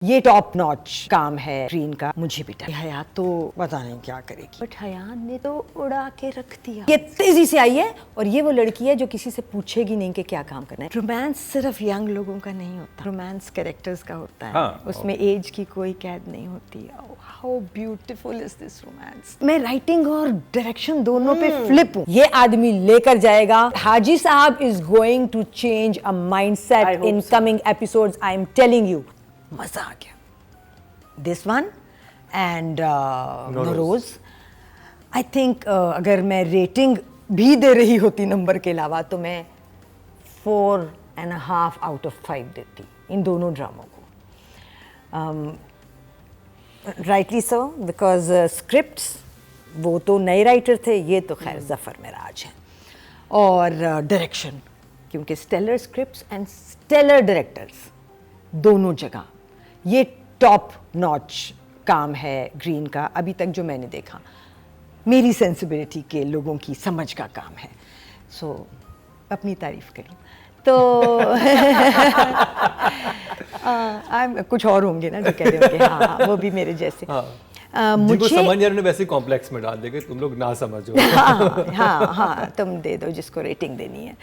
ये top notch काम है ग्रीन का। मुझे भी डर, हया तो पता नहीं क्या करेगी, बट हया ने तो उड़ा के रख दिया। ये तेजी से आई है और ये वो लड़की है जो किसी से पूछेगी नहीं कि क्या काम करना है। रोमांस सिर्फ यंग लोगों का नहीं होता, रोमांस कैरेक्टर्स का होता है। हाँ, उसमें एज की कोई कैद नहीं होती। How beautiful is this romance. मैं राइटिंग और डायरेक्शन दोनों पे फ्लिप हूँ। ये आदमी लेकर जाएगा। Haji Sahab is going to change a mindset in coming episodes, I am telling you. मजा आ गया। This one and Nauroz, I think अगर मैं रेटिंग भी दे रही होती नंबर के अलावा तो मैं 4.5 आउट ऑफ 5 देती इन दोनों ड्रामों को। राइटली सो, बिकॉज स्क्रिप्ट्स वो तो नए राइटर थे, ये तो खैर जफ़र मेराज हैं। और डायरेक्शन, क्योंकि stellar scripts and stellar directors दोनों जगह, ये टॉप नॉच काम है ग्रीन का अभी तक जो मैंने देखा। मेरी सेंसिबिलिटी के लोगों की समझ का काम है। सो अपनी तारीफ करूँ तो कुछ और होंगे ना जो कह रहे होंगे हाँ वो भी मेरे जैसे। मुझे समझ नहीं, उन्होंने वैसे कॉम्प्लेक्स में डाल देंगे, तुम लोग ना समझो। हाँ, तुम दे दो जिसको रेटिंग देनी है।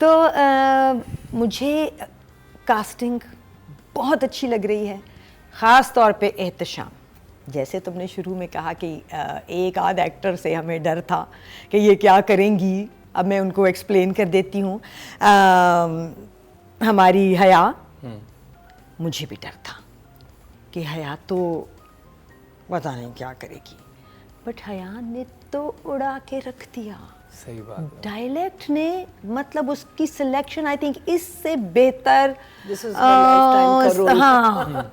तो मुझे कास्टिंग बहुत अच्छी लग रही है, ख़ास तौर पे एहतशाम। जैसे तुमने शुरू में कहा कि एक आध एक्टर से हमें डर था कि ये क्या करेंगी, अब मैं उनको एक्सप्लेन कर देती हूँ। हमारी हया, मुझे भी डर था कि हया तो पता नहीं क्या करेगी, बट हया ने तो उड़ा के रख दिया। सही बात। डायलेक्ट ने, मतलब उसकी सिलेक्शन आई थिंक इससे बेहतर हाँ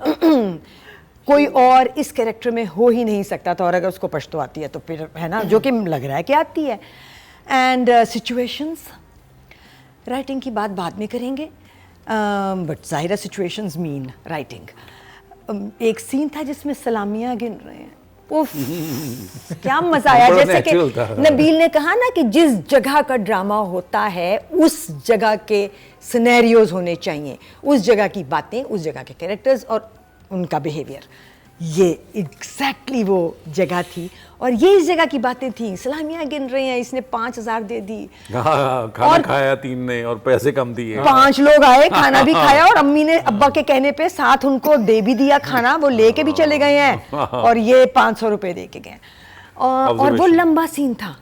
कोई और इस कैरेक्टर में हो ही नहीं सकता था। और अगर उसको पश्तो आती है तो फिर है ना, जो कि लग रहा है कि आती है। एंड सिचुएशंस, राइटिंग की बात बाद में करेंगे, बट ज़ाहिर सिचुएशंस मीन राइटिंग। एक सीन था जिसमें सलामियाँ गिन रहे हैं, उफ क्या मजा आया। जैसे कि नबील ने कहा ना कि जिस जगह का ड्रामा होता है उस जगह के सिनेरियोज होने चाहिए, उस जगह की बातें, उस जगह के कैरेक्टर्स और उनका बिहेवियर। ये एग्जैक्टली वो जगह थी और ये इस जगह की बातें थी। सलामियाँ गिन रहे हैं, इसने 5,000 दे दी, खाना खाया 3 ने और पैसे कम दिए। 5 लोग आए, खाना भी खाया और अम्मी ने अब्बा के कहने पे साथ उनको दे भी दिया खाना, वो लेके भी चले गए हैं और ये 500 रुपए दे के गए। और वो लंबा सीन था,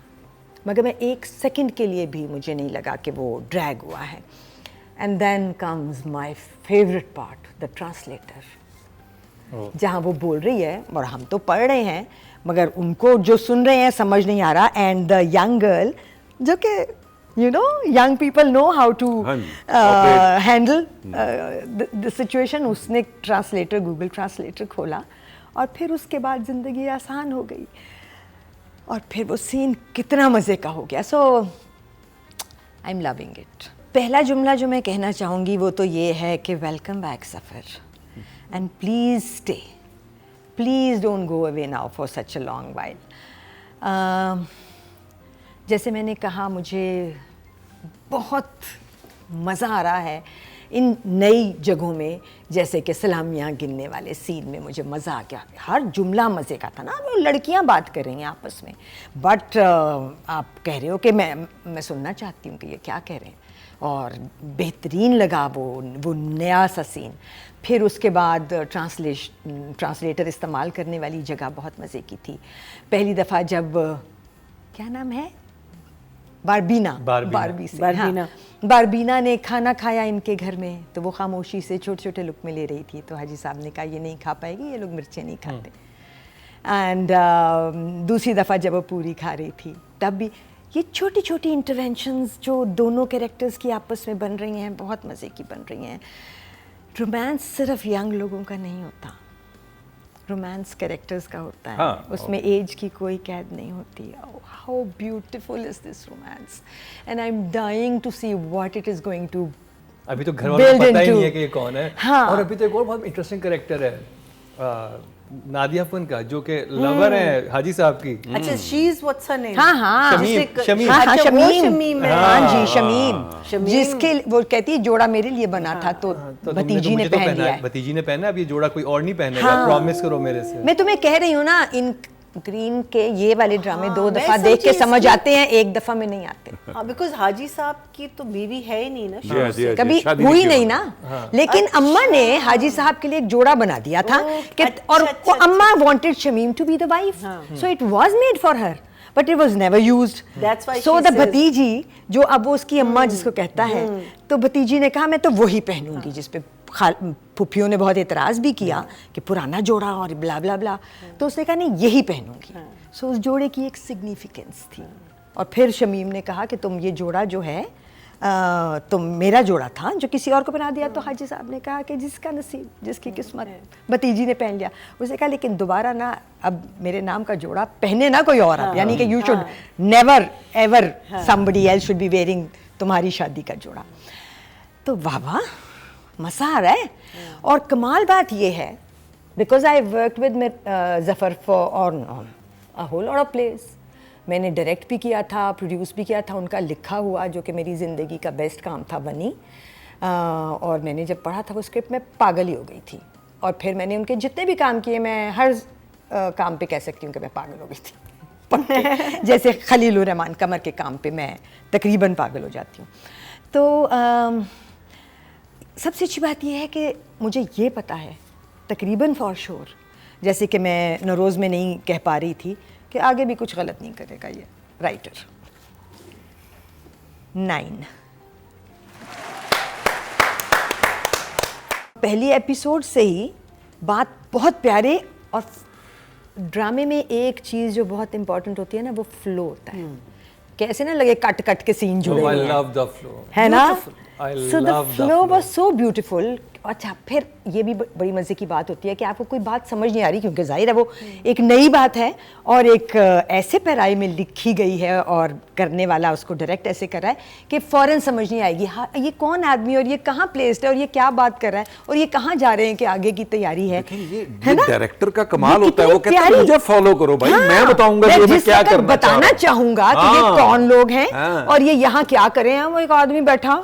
मगर मैं 1 सेकंड के लिए भी मुझे नहीं लगा कि वो ड्रैग हुआ है। And then comes my favourite part, the translator, जहाँ वो बोल रही है और हम तो पढ़ रहे हैं मगर उनको जो सुन रहे हैं समझ नहीं आ रहा। एंड द यंग गर्ल, जो कि you know young people know how to handle the situation, उसने ट्रांसलेटर, गूगल ट्रांसलेटर खोला और फिर उसके बाद ज़िंदगी आसान हो गई। और फिर वो सीन कितना मज़े का हो गया। सो आई एम लविंग इट। पहला जुमला जो मैं कहना चाहूँगी वो तो ये है कि welcome back suffer, and please stay, please don't go away now for such a long while। जैसे मैंने कहा, मुझे बहुत मज़ा आ रहा है इन नई जगहों में, जैसे कि सलामियाँ गिनने वाले सीन में मुझे मज़ा आ गया। हर जुमला मज़े का था ना, वो लड़कियाँ बात कर रही हैं आपस में, बट आप कह रहे हो कि मैं सुनना चाहती हूँ कि ये क्या कह रहे हैं, और बेहतरीन लगा वो नया सा सीन। फिर उसके बाद ट्रांसलेटर इस्तेमाल करने वाली जगह बहुत मज़े की थी। पहली दफ़ा जब, क्या नाम है, बारबीना हाँ, बारबीना ने खाना खाया इनके घर में, तो वो खामोशी से छोटे छोटे लुक़मे ले रही थी, तो हाजी साहब ने कहा ये नहीं खा पाएगी, ये लोग मिर्चें नहीं खाते। एंड दूसरी दफ़ा जब वो पूरी खा रही थी, तब भी ये छोटी छोटी इंटरवेंशंस जो दोनों कैरेक्टर्स की आपस में बन रही हैं, बहुत मज़े की बन रही हैं। रोमांस सिर्फ यंग लोगों का नहीं होता, रोमांस कैरेक्टर्स का होता है। हाँ, उसमें एज की कोई कैद नहीं होती। How beautiful is this romance and I am dying to see what it is going to. अभी तो घर वालों को पता ही नहीं है कि ये कौन है। हाँ। और अभी तो एक और बहुत इंटरेस्टिंग कैरेक्टर है, नादिया फनका जो के लवर है हाजी साहब की। अच्छा, she is what's her name? हाँ हाँ शमीम। हाँ हाँ अच्छा, वो शमीम, शमीम है। हाँ जी शमीम, जिसके वो कहती है जोड़ा मेरे लिए बना था तो तो भतीजी ने पहन लिया है। भतीजी ने पहना, अब ये जोड़ा कोई और नहीं पहनेगा, प्रॉमिस करो मेरे से। मैं तुम्हें कह रही हूँ ना, इन ग्रीन के ये वाले ड्रामे दो मैं दफा देख के समझी समझ इसकी- आते हैं, एक दफा में नहीं आते। हाँ, बिकॉज हाजी साहब की तो बीवी है ही नहीं ना जी, शुरू जी, से। जी, कभी शादी हुई की नहीं बात। ना, लेकिन अम्मा ने हाजी साहब के लिए एक जोड़ा बना दिया था कि और अच्छा, अम्मा wanted Shamim to be the wife, so it was made for her but it was never used. That's why so she the says- भतीजी जो अब वो उसकी अम्मा जिसको कहता है, तो भतीजी ने कहा मैं तो वही पहनूंगी, जिस पे फुफियों ने बहुत एतराज भी किया कि पुराना जोड़ा और ब्ला ब्ला ब्ला, तो उसने कहा नहीं यही पहनूंगी। सो उस जोड़े की एक सिग्निफिकेंस थी। और फिर शमीम ने कहा कि तुम ये जोड़ा जो है तुम मेरा जोड़ा था जो किसी और को बना दिया, तो हाजी साहब ने कहा कि जिसका नसीब जिसकी किस्मत, भतीजी ने पहन लिया। उसने कहा लेकिन दोबारा ना अब मेरे नाम का जोड़ा पहने ना कोई और, अब यानी कि you should never ever somebody else should be wearing तुम्हारी शादी का जोड़ा। तो वाह वाह मज़ा आ रहा है। और कमाल बात ये है, because I worked with Zafar for on a whole lot of place, मैंने डायरेक्ट भी किया था, प्रोड्यूस भी किया था उनका लिखा हुआ, जो कि मेरी ज़िंदगी का बेस्ट काम था बनी। और मैंने जब पढ़ा था वो स्क्रिप्ट में पागल ही हो गई थी। और फिर मैंने उनके जितने भी काम किए, मैं हर काम पे कह सकती हूँ कि मैं पागल हो गई थी पक्के। जैसे खलीलुर रहमान कमर के काम पे मैं तकरीबन पागल हो जाती हूँ। तो सबसे अच्छी बात यह है कि मुझे ये पता है तकरीबन फॉर श्योर, जैसे कि मैं नरोज़ में नहीं कह पा रही थी कि आगे भी कुछ गलत नहीं करेगा ये राइटर। 9 पहली एपिसोड से ही बात बहुत प्यारे, और ड्रामे में एक चीज़ जो बहुत इंपॉर्टेंट होती है ना, वो फ्लो होता है। कैसे ना लगे कट कट के सीन जुड़े आई हुए हैं, लव द फ्लो, है ना? I so the love the flow flow. Was so beautiful. अच्छा, फिर ये भी बड़ी मज़े की बात होती है कि आपको कोई बात समझ नहीं आ रही, क्योंकि जाहिर है वो एक नई बात है और एक ऐसे पैराई में लिखी गई है और करने वाला उसको डायरेक्ट ऐसे कर रहा है कि फ़ौरन समझ नहीं आएगी हाँ ये कौन आदमी और ये कहाँ प्लेस्ड है और ये क्या बात कर रहा है और ये कहाँ जा रहे हैं कि आगे की तैयारी है। ये है ना? डायरेक्टर का कमाल ये होता है, वो कितनी कहता है प्यारी- मुझे फॉलो करो भाई, हाँ, मैं बताऊंगा मैं कि मैं जिस क्या वक्त करना चाह रहा बताना हूं। चाहूंगा कि ये हाँ। कौन लोग हैं हाँ। और ये यहाँ क्या कर रहे हैं। वो एक आदमी बैठा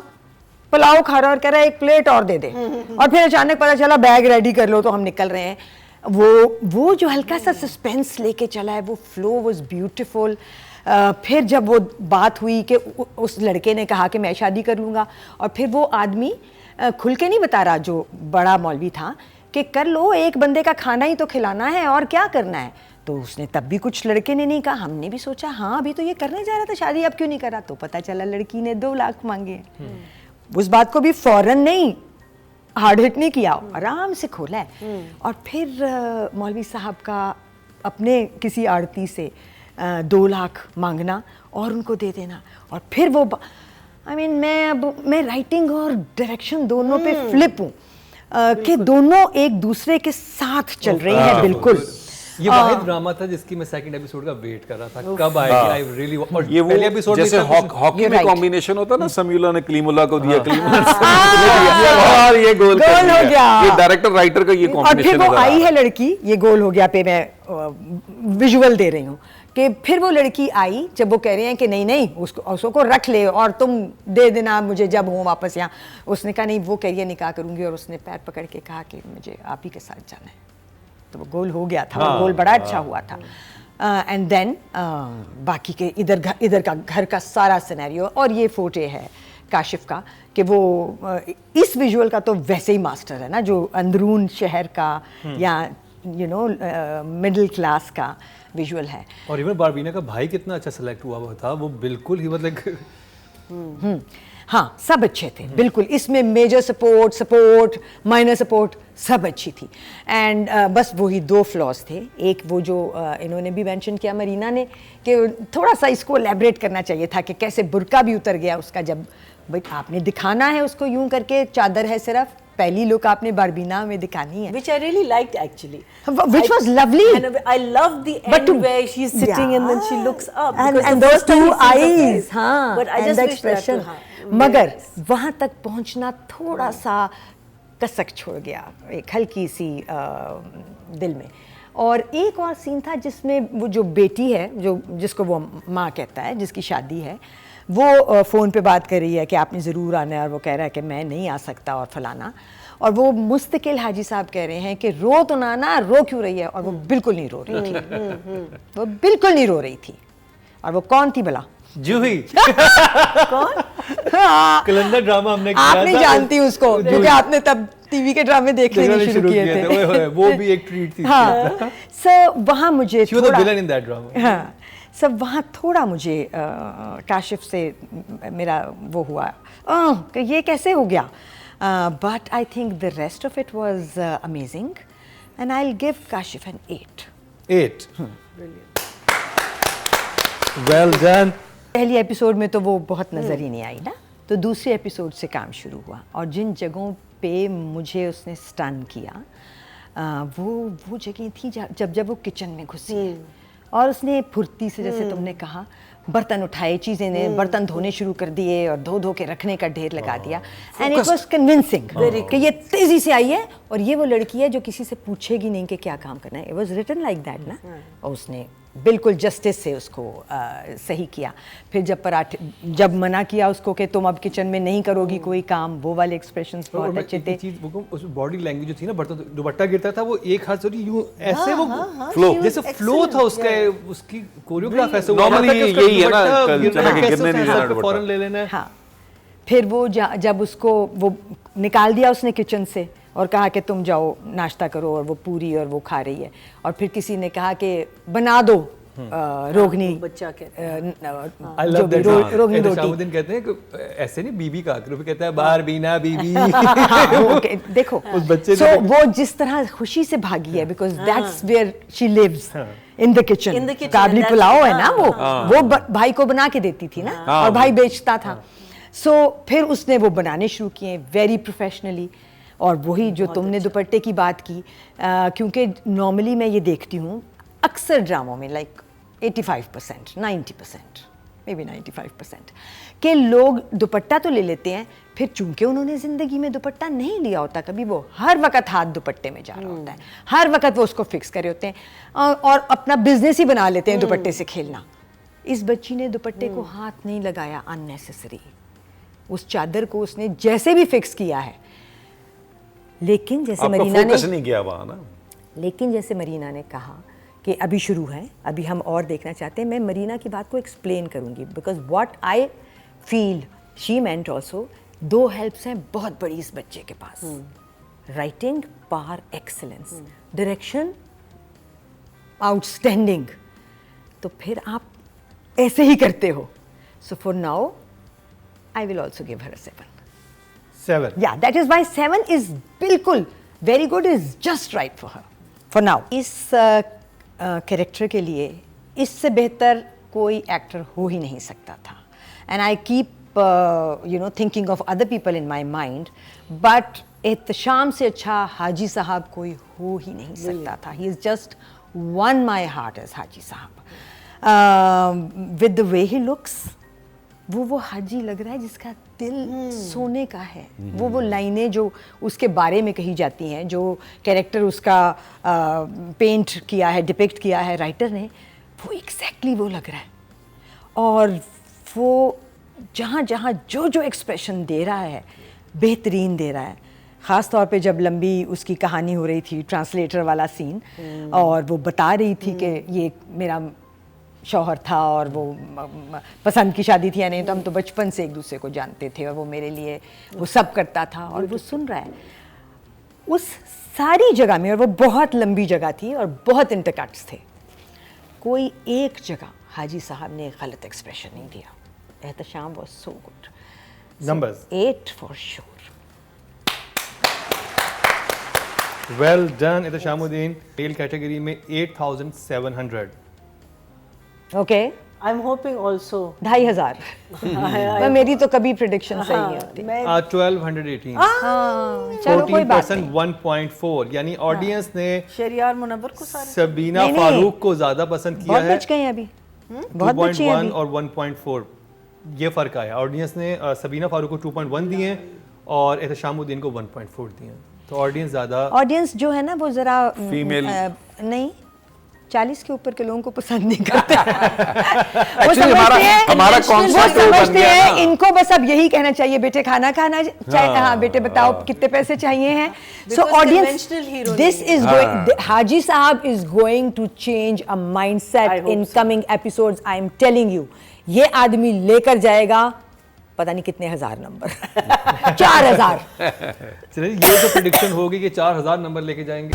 पुलाव खा रहा और कह रहा है एक प्लेट और दे दे, और फिर अचानक पता चला बैग रेडी कर लो तो हम निकल रहे हैं। वो जो हल्का सा सस्पेंस लेके चला है, वो फ्लो वाज ब्यूटीफुल। फिर जब वो बात हुई कि उस लड़के ने कहा कि मैं शादी कर लूँगा, और फिर वो आदमी खुल के नहीं बता रहा जो बड़ा मौलवी था कि कर लो, एक बंदे का खाना ही तो खिलाना है और क्या करना है। तो उसने तब भी कुछ लड़के ने नहीं कहा। हमने भी सोचा हाँ अभी तो ये करने जा रहा था शादी, अब क्यों नहीं करा। तो पता चला लड़की ने 2 लाख मांगे। उस बात को भी फौरन नहीं हार्ड हिट नहीं किया, आराम से खोला है। और फिर मौलवी साहब का अपने किसी आड़ती से 2 लाख मांगना और उनको दे देना, और फिर वो मैं राइटिंग और डायरेक्शन दोनों पे फ्लिप हूँ कि दोनों एक दूसरे के साथ चल रहे हैं बिल्कुल। ये वाहिद ड्रामा था जिसकी मैं सेकंड एपिसोड का वेट कर रहा था कब आएगी। आई रियली, और ये वो पहले एपिसोड जैसे हॉकी में right. कॉम्बिनेशन होता है ना, समीउल्लाह ने कलीमुल्लाह को दिया, कलीमुल्लाह ने समीउल्लाह को दिया, और ये गोल कर गोल हो दिया। गया। ये डायरेक्टर राइटर का ये और फिर कॉम्बिनेशन वो आई है लड़की, ये गोल हो गया पे मैं विजुअल दे रही हूँ कि फिर वो लड़की आई जब वो कह रहे हैं कि नहीं नहीं उसको रख ले और तुम दे देना मुझे जब हूँ वापस यहाँ। उसने कहा नहीं, वो कह रही है निकाह करूँगी, और उसने पैर पकड़ के कहा कि मुझे आप ही के साथ जाना है। तो वो गोल हो गया था, वो गोल बड़ा अच्छा हुआ था। एंड देन बाकी के इधर का घर का सारा सिनेरियो, और ये फोटे है काशिफ का कि वो इस विजुअल का तो वैसे ही मास्टर है ना, जो अंदरून शहर का या मिडिल क्लास का विजुअल है। और इवन बारबीना का भाई कितना अच्छा सेलेक्ट हुआ था, वो बिल्कुल ही मतलब हाँ सब अच्छे थे बिल्कुल। इसमें मेजर सपोर्ट माइनर सपोर्ट सब अच्छी थी। एंड बस वही 2 फ्लॉज थे। एक वो जो इन्होंने भी मेंशन किया मरीना ने कि थोड़ा सा इसको एलैबोरेट करना चाहिए था कि कैसे बुर्का भी उतर गया उसका, जब भाई आपने दिखाना है उसको यूं करके, चादर है सिर्फ, पहली लुक आपने बारबीना में दिखानी है, which I really liked actually, which was lovely. and I love the end where she's sitting and then she looks up, and because the those first time 2 we see her eyes, face. हाँ, but I and just the wish that expression. to her. मगर वहां तक पहुंचना थोड़ा सा कसक छोड़ गया, एक हल्की सी दिल में। और एक और सीन था जिसमें वो जो बेटी है, जो जिसको वो माँ कहता है, जिसकी शादी है, वो फ़ोन पे बात कर रही है कि आपने ज़रूर आना है, और वो कह रहा है कि मैं नहीं आ सकता और फलाना। और वो मुस्तकिल हाजी साहब कह रहे हैं कि रो तो ना, रो क्यों रही है? और वो बिल्कुल नहीं रो रही थी, वो बिल्कुल नहीं रो रही थी। और वो कौन थी भला? जूही। कौन? कलंदर ड्रामा हमने किया आप था। नहीं जानती उसको, क्योंकि आपने तब टीवी के ड्रामे देखने नहीं शुरू किए थे। ओए होए, वो भी एक ट्रीट थी। हाँ, सो वहाँ मुझे She was the थोड़ा, villain in that drama. हाँ, सब वहाँ थोड़ा मुझे काशिफ से मेरा वो हुआ कि ये कैसे हो गया। But I think the rest of it was amazing and I will give Kashif an 8. 8. Well done. पहली एपिसोड में तो वो बहुत नज़र ही नहीं आई ना, तो दूसरे एपिसोड से काम शुरू हुआ, और जिन जगहों पे मुझे उसने स्टन किया वो जगह थी जब वो किचन में घुसी और उसने फुर्ती से, जैसे तुमने कहा, बर्तन उठाए, चीज़ें ने बर्तन धोने शुरू कर दिए और धो के रखने का ढेर लगा दिया। एंड इट वाज कन्विंसिंग कि ये तेज़ी से आई है और ये वो लड़की है जो किसी से पूछेगी नहीं कि क्या काम करना है। It was written like that ना, और उसने बिल्कुल जस्टिस से उसको सही किया। फिर जब मना किया उसको कि तुम अब किचन में नहीं करोगी कोई काम, वो वाले एक्सप्रेशंस बहुत अच्छे थे। चीज उस बॉडी लैंग्वेज जो थी ना, बर्तन दुपट्टा गिरता था, वो एक हाथ से यूं ऐसे, वो फ्लो, जैसे फ्लो था उसका, उसकी कोरियोग्राफ ऐसे हुआ Normally था कि उसका यही है ना, दुपट्टा चना के गिरने नहीं देना सर पे दुपट्टा। फौरन ले लेना है। हाँ, फिर वो जब उसको वो निकाल दिया उसने किचन से और कहा कि तुम जाओ नाश्ता करो, और वो पूरी और वो खा रही है, और फिर किसी ने कहा कि बना दो रोगनी, बच्चा कहता I love that. रोगनी रोटी। शामुद्दीन कहते हैं कि ऐसे नहीं, बीबी का आकर कहता है बार बीना बीबी। देखो उस बच्चे so वो जिस तरह खुशी से भागी है, because that's where she lives, in the kitchen. Kabuli pulao है ना, वो भाई को बना के देती थी ना, और भाई बेचता था। सो फिर उसने वो बनाने शुरू किए वेरी प्रोफेशनली। और वही जो तुमने दुपट्टे की बात की, क्योंकि नॉर्मली मैं ये देखती हूँ अक्सर ड्रामों में, लाइक 85%, 90%, मे बी 95%, के लोग दुपट्टा तो ले लेते हैं, फिर चूंकि उन्होंने ज़िंदगी में दुपट्टा नहीं लिया होता कभी, वो हर वक्त हाथ दुपट्टे में जा रहा होता है, हर वक्त वो उसको फिक्स करे होते हैं और अपना बिजनेस ही बना लेते हैं दुपट्टे से खेलना। इस बच्ची ने दुपट्टे को हाथ नहीं लगाया अननेसेसरी, उस चादर को उसने जैसे भी फिक्स किया है। लेकिन जैसे मरीना ने नहीं किया वहाँ ना, लेकिन जैसे मरीना ने कहा कि अभी शुरू है, अभी हम और देखना चाहते हैं, मैं मरीना की बात को एक्सप्लेन करूंगी, because what I feel she meant also, 2 helps हैं बहुत बड़ी इस बच्चे के पास। Writing par excellence, direction outstanding, तो फिर आप ऐसे ही करते हो। So for now I will also give her 7. Yeah, that is why 7 is बिल्कुल very good, is just right for her for now. इस कैरेक्टर के लिए इससे बेहतर कोई एक्टर हो ही नहीं सकता था। And I keep thinking of other people in my mind, but Ehtesham से अच्छा हाजी साहब कोई हो ही नहीं सकता था। He is just one my heart as Haji Sahab, with the way he looks. वो हाजी लग रहा है जिसका दिल सोने का है। वो लाइनें जो उसके बारे में कही जाती हैं, जो कैरेक्टर उसका पेंट किया है, डिपिक्ट किया है राइटर ने, वो एग्जैक्टली वो लग रहा है। और वो जहाँ जहाँ जो एक्सप्रेशन दे रहा है, बेहतरीन दे रहा है। ख़ास तौर पे जब लंबी उसकी कहानी हो रही थी, ट्रांसलेटर वाला सीन, और वो बता रही थी कि ये मेरा शौहर था और वो पसंद की शादी थी या नहीं, तो हम तो बचपन से एक दूसरे को जानते थे और वो मेरे लिए वो सब करता था। और वो सुन रहा है उस सारी जगह में, और वो बहुत लंबी जगह थी और बहुत इंटरकट्स थे, कोई एक जगह हाजी साहब ने गलत एक्सप्रेशन नहीं दिया। Ehtesham was so good. Numbers. 8 for sure. Well done, Ehteshamuddin. Male category में 8,700. Okay, I'm hoping also. 2,500। पर मेरी तो कभी प्रिडिक्शन सही नहीं होती। 1218. चलो कोई बात 14%, 1.4, यानी ऑडियंस ने शरियार मुनव्वर को सारे सबीना नहीं, नहीं। फारूक को ज्यादा पसंद किया बहुत है। बच गए हैं अभी, बहुत बची हैं 2.1 अभी। और 1.4, ये फर्क आया। ऑडियंस ने सबीना फारूक को 2.1 दिए हैं और एहतशामुद्दीन को 1.4 दिए। तो ऑडियंस ज़्यादा, ऑडियंस जो है ना वो जरा Female- नहीं 40 के ऊपर के लोगों को पसंद नहीं करते। वो Actually, समझते हैं हमारा वो concept वो बन समझते गया हैं ना। इनको बस अब यही कहना चाहिए, बेटे खाना खाना चाहिए, हाँ बेटे बताओ कितने पैसे चाहिए हैं। So Because audience conventional hero this नहीं is going, Haji Sahab is going to change a I mindset hope in so. Coming episodes, I am telling you. ये आदमी लेकर जाएगा पता नहीं कितने हजार नंबर 4000। चलिए ये तो प्रेडिक्शन होगी कि 4000 नंबर लेके जाएंगे।